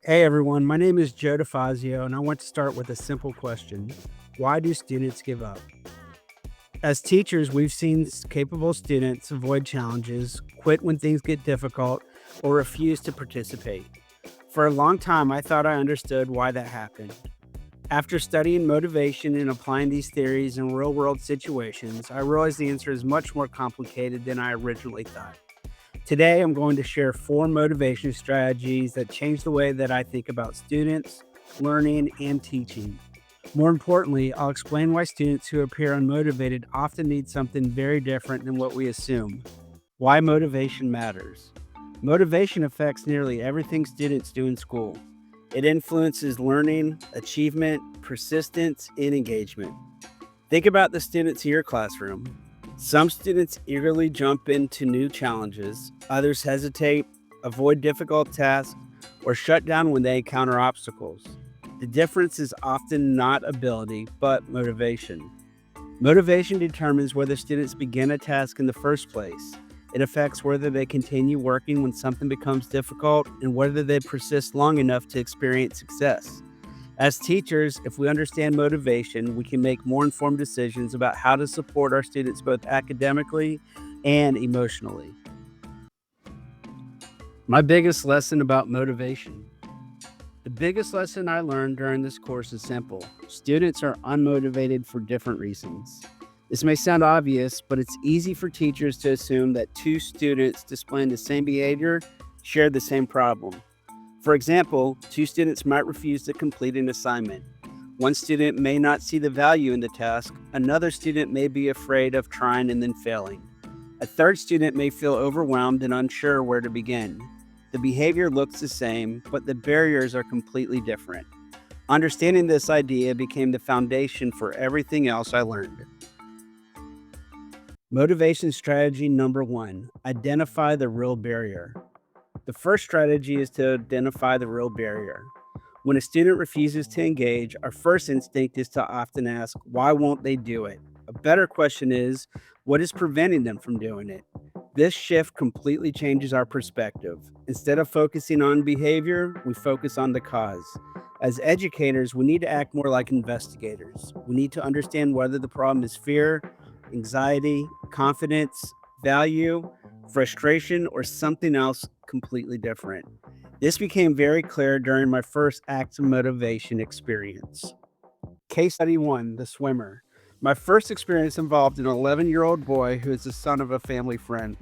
Hey everyone, my name is Joe DeFazio, and I want to start with a simple question. Why do students give up? As teachers, we've seen capable students avoid challenges, quit when things get difficult, or refuse to participate. For a long time, I thought I understood why that happened. After studying motivation and applying these theories in real world situations, I realized the answer is much more complicated than I originally thought. Today, I'm going to share 4 motivation strategies that change the way that I think about students, learning, and teaching. More importantly, I'll explain why students who appear unmotivated often need something very different than what we assume. Why motivation matters. Motivation affects nearly everything students do in school. It influences learning, achievement, persistence, and engagement. Think about the students in your classroom. Some students eagerly jump into new challenges, others hesitate, avoid difficult tasks, or shut down when they encounter obstacles. The difference is often not ability, but motivation. Motivation determines whether students begin a task in the first place. It affects whether they continue working when something becomes difficult and whether they persist long enough to experience success. As teachers, if we understand motivation, we can make more informed decisions about how to support our students both academically and emotionally. My biggest lesson about motivation. The biggest lesson I learned during this course is simple. Students are unmotivated for different reasons. This may sound obvious, but it's easy for teachers to assume that two students displaying the same behavior share the same problem. For example, two students might refuse to complete an assignment. One student may not see the value in the task, another student may be afraid of trying and then failing. A third student may feel overwhelmed and unsure where to begin. The behavior looks the same, but the barriers are completely different. Understanding this idea became the foundation for everything else I learned. Motivation strategy number 1: identify the real barrier. The first strategy is to identify the real barrier. When a student refuses to engage, our first instinct is to often ask, why won't they do it? A better question is, what is preventing them from doing it? This shift completely changes our perspective. Instead of focusing on behavior, we focus on the cause. As educators, we need to act more like investigators. We need to understand whether the problem is fear, anxiety, confidence, value, frustration, or something else completely different. This became very clear during my first Acts of Motivation experience. Case study 1: the swimmer. My first experience involved an 11-year-old boy who is the son of a family friend.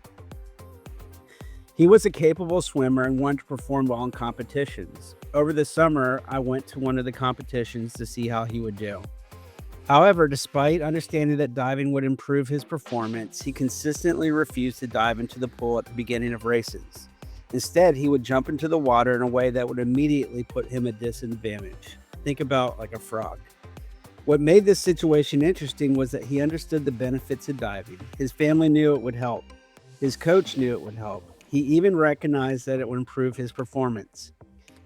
He was a capable swimmer and wanted to perform well in competitions. Over the summer, I went to one of the competitions to see how he would do. However, despite understanding that diving would improve his performance, he consistently refused to dive into the pool at the beginning of races. Instead, he would jump into the water in a way that would immediately put him at disadvantage. Think about like a frog. What made this situation interesting was that he understood the benefits of diving. His family knew it would help. His coach knew it would help. He even recognized that it would improve his performance.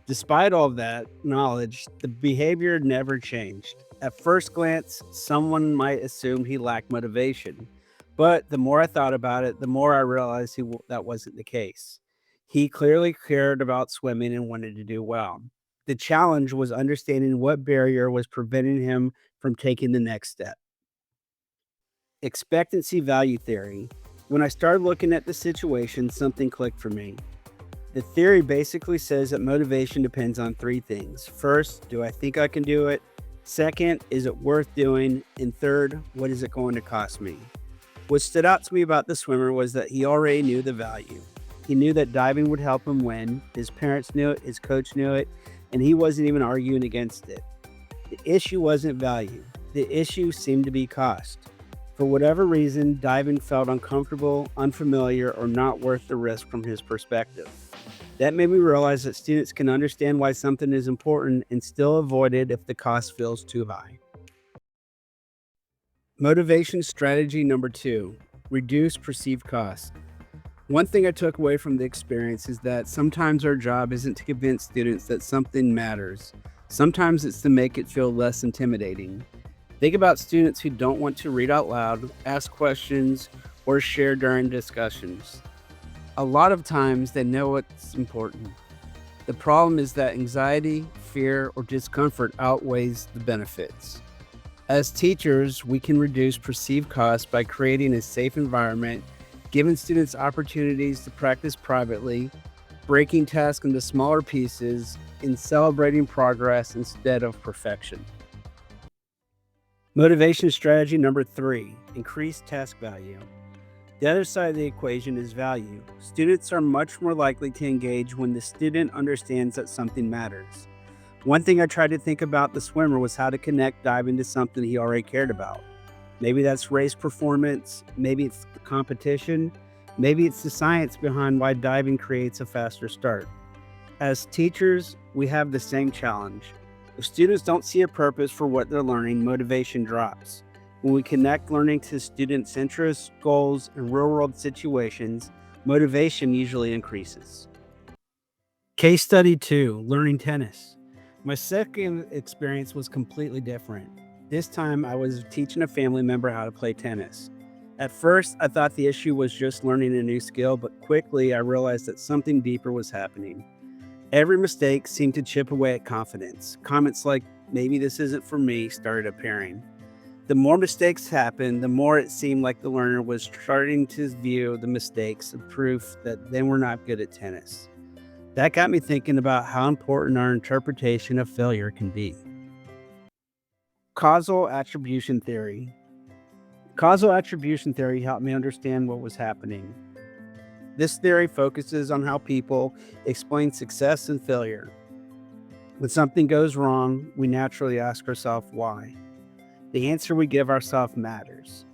Despite all of that knowledge, the behavior never changed. At first glance, someone might assume he lacked motivation. But the more I thought about it, the more I realized that wasn't the case. He clearly cared about swimming and wanted to do well. The challenge was understanding what barrier was preventing him from taking the next step. Expectancy-Value Theory. When I started looking at the situation, something clicked for me. The theory basically says that motivation depends on 3 things. First, do I think I can do it? Second, is it worth doing? And third, what is it going to cost me? What stood out to me about the swimmer was that he already knew the value. He knew that diving would help him win. His parents knew it, his coach knew it, and he wasn't even arguing against it. The issue wasn't value. The issue seemed to be cost. For whatever reason, diving felt uncomfortable, unfamiliar, or not worth the risk from his perspective. That made me realize that students can understand why something is important and still avoid it if the cost feels too high. Motivation strategy number 2: reduce perceived cost. One thing I took away from the experience is that sometimes our job isn't to convince students that something matters. Sometimes it's to make it feel less intimidating. Think about students who don't want to read out loud, ask questions, or share during discussions. A lot of times they know what's important. The problem is that anxiety, fear, or discomfort outweighs the benefits. As teachers, we can reduce perceived costs by creating a safe environment, giving students opportunities to practice privately, breaking tasks into smaller pieces, and celebrating progress instead of perfection. Motivation strategy number 3, increase task value. The other side of the equation is value. Students are much more likely to engage when the student understands that something matters. One thing I tried to think about the swimmer was how to connect diving to something he already cared about. Maybe that's race performance, maybe it's the competition, maybe it's the science behind why diving creates a faster start. As teachers, we have the same challenge. If students don't see a purpose for what they're learning, motivation drops. When we connect learning to students' interests, goals, and real-world situations, motivation usually increases. Case study 2, learning tennis. My second experience was completely different. This time I was teaching a family member how to play tennis. At first, I thought the issue was just learning a new skill, but quickly I realized that something deeper was happening. Every mistake seemed to chip away at confidence. Comments like, maybe this isn't for me, started appearing. The more mistakes happened, the more it seemed like the learner was starting to view the mistakes as proof that they were not good at tennis. That got me thinking about how important our interpretation of failure can be. Causal Attribution Theory. Causal attribution theory helped me understand what was happening. This theory focuses on how people explain success and failure. When something goes wrong, we naturally ask ourselves why. The answer we give ourselves matters.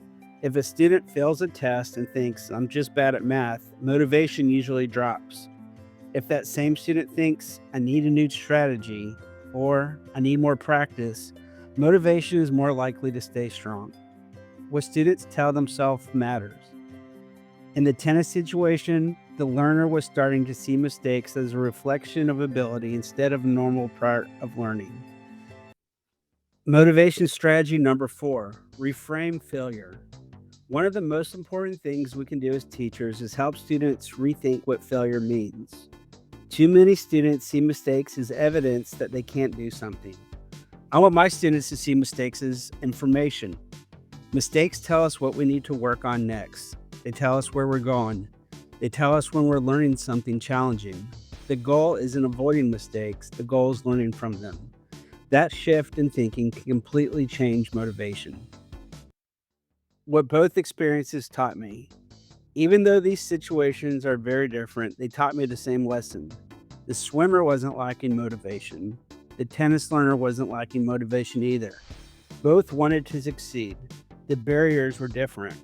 If a student fails a test and thinks, I'm just bad at math, motivation usually drops. If that same student thinks, I need a new strategy, or I need more practice, motivation is more likely to stay strong. What students tell themselves matters. In the tennis situation, the learner was starting to see mistakes as a reflection of ability instead of a normal part of learning. Motivation strategy number 4, reframe failure. One of the most important things we can do as teachers is help students rethink what failure means. Too many students see mistakes as evidence that they can't do something. I want my students to see mistakes as information. Mistakes tell us what we need to work on next. They tell us where we're going. They tell us when we're learning something challenging. The goal isn't avoiding mistakes, the goal is learning from them. That shift in thinking can completely change motivation. What both experiences taught me. Even though these situations are very different, they taught me the same lesson. The swimmer wasn't lacking motivation. The tennis learner wasn't lacking motivation either. Both wanted to succeed. The barriers were different.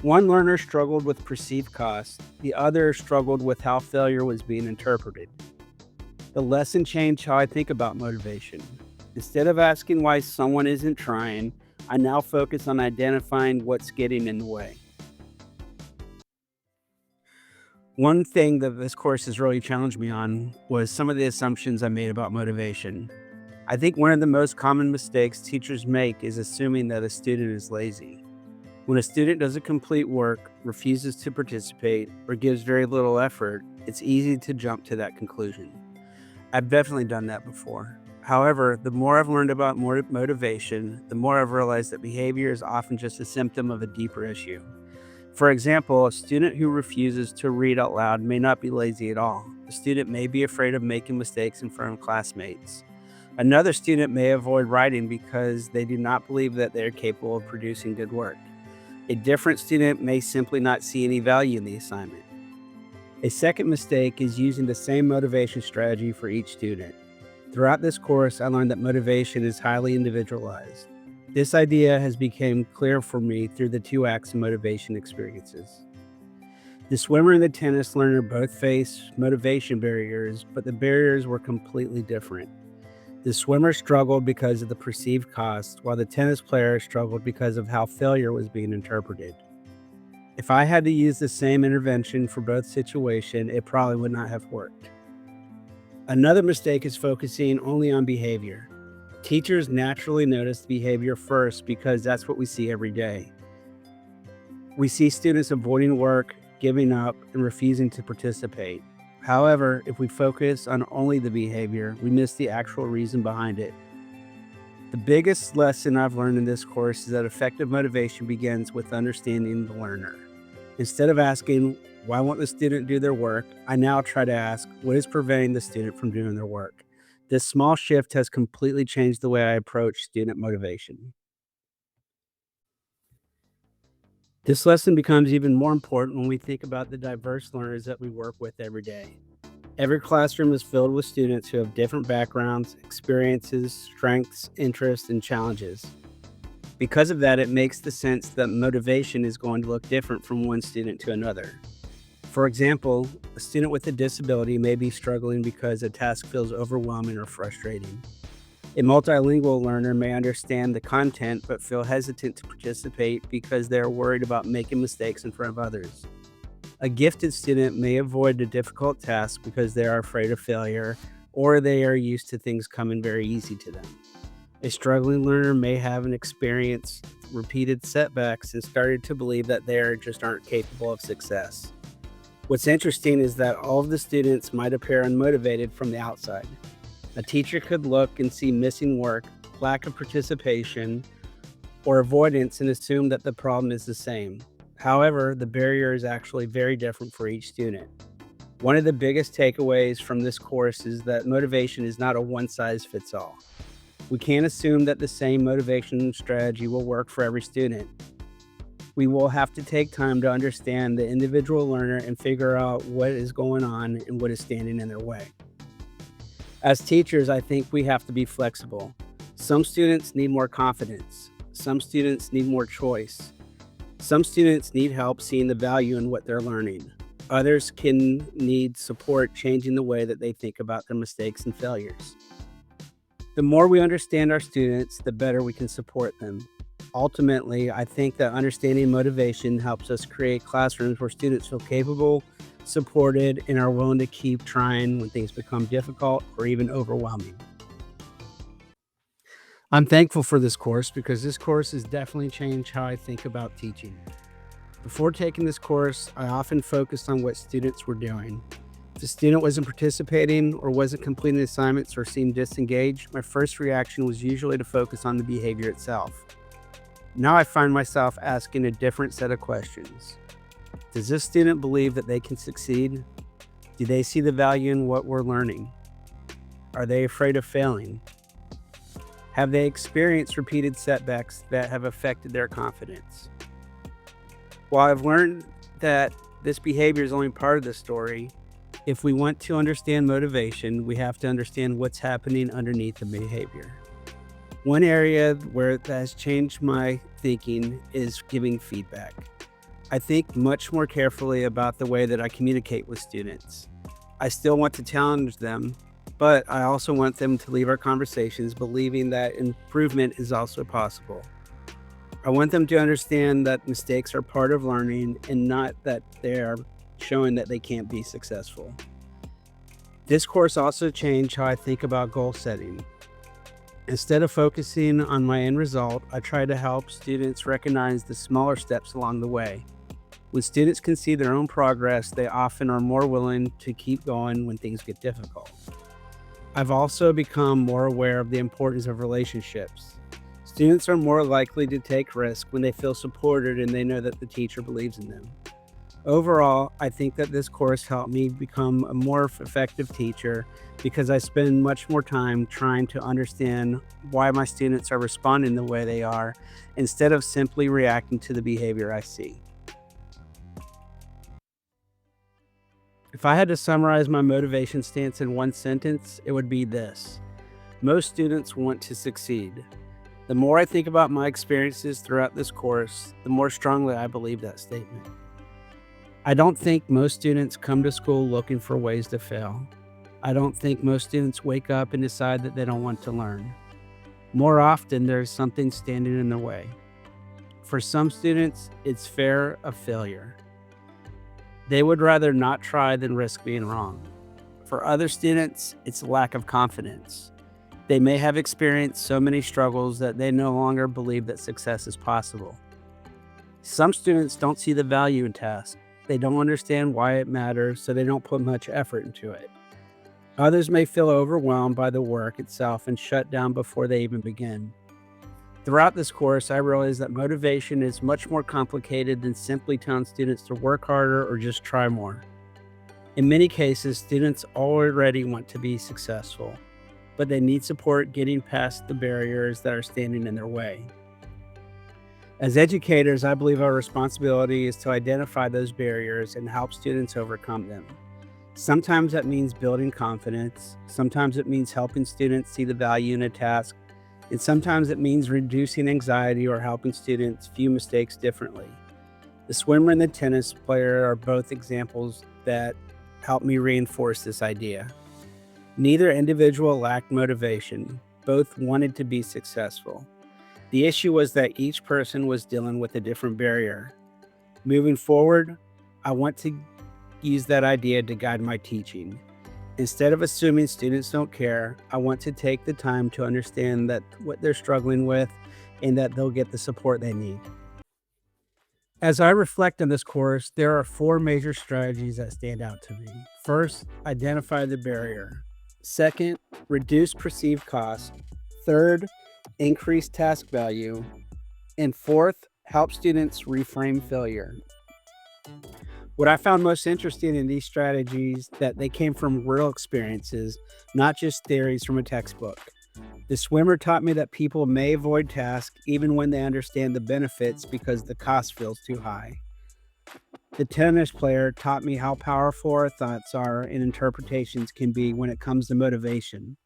One learner struggled with perceived costs. The other struggled with how failure was being interpreted. The lesson changed how I think about motivation. Instead of asking why someone isn't trying, I now focus on identifying what's getting in the way. One thing that this course has really challenged me on was some of the assumptions I made about motivation. I think one of the most common mistakes teachers make is assuming that a student is lazy. When a student doesn't complete work, refuses to participate, or gives very little effort, it's easy to jump to that conclusion. I've definitely done that before. However, the more I've learned about motivation, the more I've realized that behavior is often just a symptom of a deeper issue. For example, a student who refuses to read out loud may not be lazy at all. The student may be afraid of making mistakes in front of classmates. Another student may avoid writing because they do not believe that they are capable of producing good work. A different student may simply not see any value in the assignment. A second mistake is using the same motivation strategy for each student. Throughout this course, I learned that motivation is highly individualized. This idea has become clear for me through the 2 acts of motivation experiences. The swimmer and the tennis learner both faced motivation barriers, but the barriers were completely different. The swimmer struggled because of the perceived cost, while the tennis player struggled because of how failure was being interpreted. If I had to use the same intervention for both situations, it probably would not have worked. Another mistake is focusing only on behavior. Teachers naturally notice behavior first because that's what we see every day. We see students avoiding work, giving up, and refusing to participate. However, if we focus on only the behavior, we miss the actual reason behind it. The biggest lesson I've learned in this course is that effective motivation begins with understanding the learner. Instead of asking, why won't the student do their work? I now try to ask, what is preventing the student from doing their work? This small shift has completely changed the way I approach student motivation. This lesson becomes even more important when we think about the diverse learners that we work with every day. Every classroom is filled with students who have different backgrounds, experiences, strengths, interests, and challenges. Because of that, it makes the sense that motivation is going to look different from one student to another. For example, a student with a disability may be struggling because a task feels overwhelming or frustrating. A multilingual learner may understand the content but feel hesitant to participate because they are worried about making mistakes in front of others. A gifted student may avoid a difficult task because they are afraid of failure or they are used to things coming very easy to them. A struggling learner may have experienced repeated setbacks and started to believe that they just aren't capable of success. What's interesting is that all of the students might appear unmotivated from the outside. A teacher could look and see missing work, lack of participation, or avoidance and assume that the problem is the same. However, the barrier is actually very different for each student. One of the biggest takeaways from this course is that motivation is not a one-size-fits-all. We can't assume that the same motivation strategy will work for every student. We will have to take time to understand the individual learner and figure out what is going on and what is standing in their way. As teachers, I think we have to be flexible. Some students need more confidence. Some students need more choice. Some students need help seeing the value in what they're learning. Others can need support changing the way that they think about their mistakes and failures. The more we understand our students, the better we can support them. Ultimately, I think that understanding motivation helps us create classrooms where students feel capable, supported, and are willing to keep trying when things become difficult or even overwhelming. I'm thankful for this course because this course has definitely changed how I think about teaching. Before taking this course, I often focused on what students were doing. If a student wasn't participating or wasn't completing assignments or seemed disengaged, my first reaction was usually to focus on the behavior itself. Now I find myself asking a different set of questions. Does this student believe that they can succeed? Do they see the value in what we're learning? Are they afraid of failing? Have they experienced repeated setbacks that have affected their confidence? While I've learned that this behavior is only part of the story, if we want to understand motivation, we have to understand what's happening underneath the behavior. One area where that has changed my thinking is giving feedback. I think much more carefully about the way that I communicate with students. I still want to challenge them, but I also want them to leave our conversations believing that improvement is also possible. I want them to understand that mistakes are part of learning and not that they are showing that they can't be successful. This course also changed how I think about goal setting. Instead of focusing on my end result, I try to help students recognize the smaller steps along the way. When students can see their own progress, they often are more willing to keep going when things get difficult. I've also become more aware of the importance of relationships. Students are more likely to take risks when they feel supported and they know that the teacher believes in them. Overall, I think that this course helped me become a more effective teacher because I spend much more time trying to understand why my students are responding the way they are instead of simply reacting to the behavior I see. If I had to summarize my motivation stance in one sentence, it would be this: most students want to succeed. The more I think about my experiences throughout this course, the more strongly I believe that statement. I don't think most students come to school looking for ways to fail. I don't think most students wake up and decide that they don't want to learn. More often, there's something standing in their way. For some students, it's fear of failure. They would rather not try than risk being wrong. For other students, it's lack of confidence. They may have experienced so many struggles that they no longer believe that success is possible. Some students don't see the value in tasks. they don't understand why it matters, so they don't put much effort into it. Others may feel overwhelmed by the work itself and shut down before they even begin. Throughout this course, I realized that motivation is much more complicated than simply telling students to work harder or just try more. In many cases, students already want to be successful, but they need support getting past the barriers that are standing in their way. As educators, I believe our responsibility is to identify those barriers and help students overcome them. Sometimes that means building confidence, sometimes it means helping students see the value in a task, and sometimes it means reducing anxiety or helping students view mistakes differently. The swimmer and the tennis player are both examples that help me reinforce this idea. Neither individual lacked motivation, both wanted to be successful. The issue was that each person was dealing with a different barrier. Moving forward, I want to use that idea to guide my teaching. Instead of assuming students don't care, I want to take the time to understand that what they're struggling with and that they'll get the support they need. As I reflect on this course, there are 4 major strategies that stand out to me. First, identify the barrier. Second, reduce perceived cost. Third, increase task value. And fourth, help students reframe failure. What I found most interesting in these strategies that they came from real experiences, not just theories from a textbook. The swimmer taught me that people may avoid tasks even when they understand the benefits because the cost feels too high. The tennis player taught me how powerful our thoughts are and interpretations can be when it comes to motivation.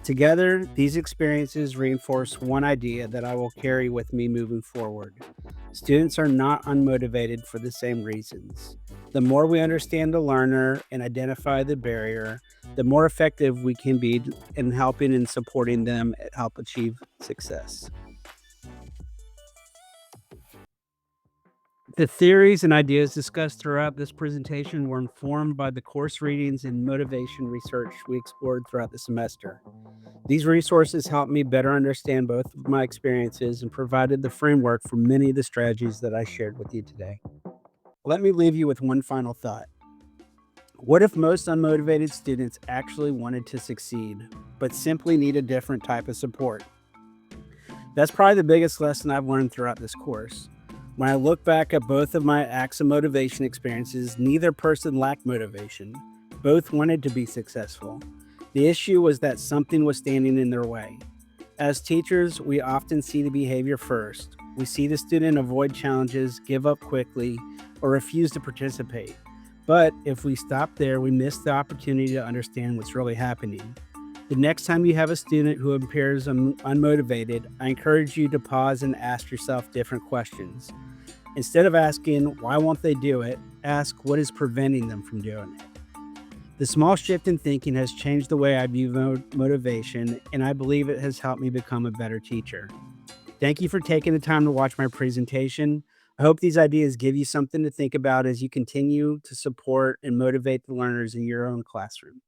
Together, these experiences reinforce one idea that I will carry with me moving forward. Students are not unmotivated for the same reasons. The more we understand the learner and identify the barrier, the more effective we can be in helping and supporting them help achieve success. The theories and ideas discussed throughout this presentation were informed by the course readings and motivation research we explored throughout the semester. These resources helped me better understand both of my experiences and provided the framework for many of the strategies that I shared with you today. Let me leave you with one final thought. What if most unmotivated students actually wanted to succeed, but simply need a different type of support? That's probably the biggest lesson I've learned throughout this course. When I look back at both of my acts of motivation experiences, neither person lacked motivation. Both wanted to be successful. The issue was that something was standing in their way. As teachers, we often see the behavior first. We see the student avoid challenges, give up quickly, or refuse to participate. But if we stop there, we miss the opportunity to understand what's really happening. The next time you have a student who appears unmotivated, I encourage you to pause and ask yourself different questions. Instead of asking, why won't they do it? Ask, what is preventing them from doing it? The small shift in thinking has changed the way I view motivation, and I believe it has helped me become a better teacher. Thank you for taking the time to watch my presentation. I hope these ideas give you something to think about as you continue to support and motivate the learners in your own classroom.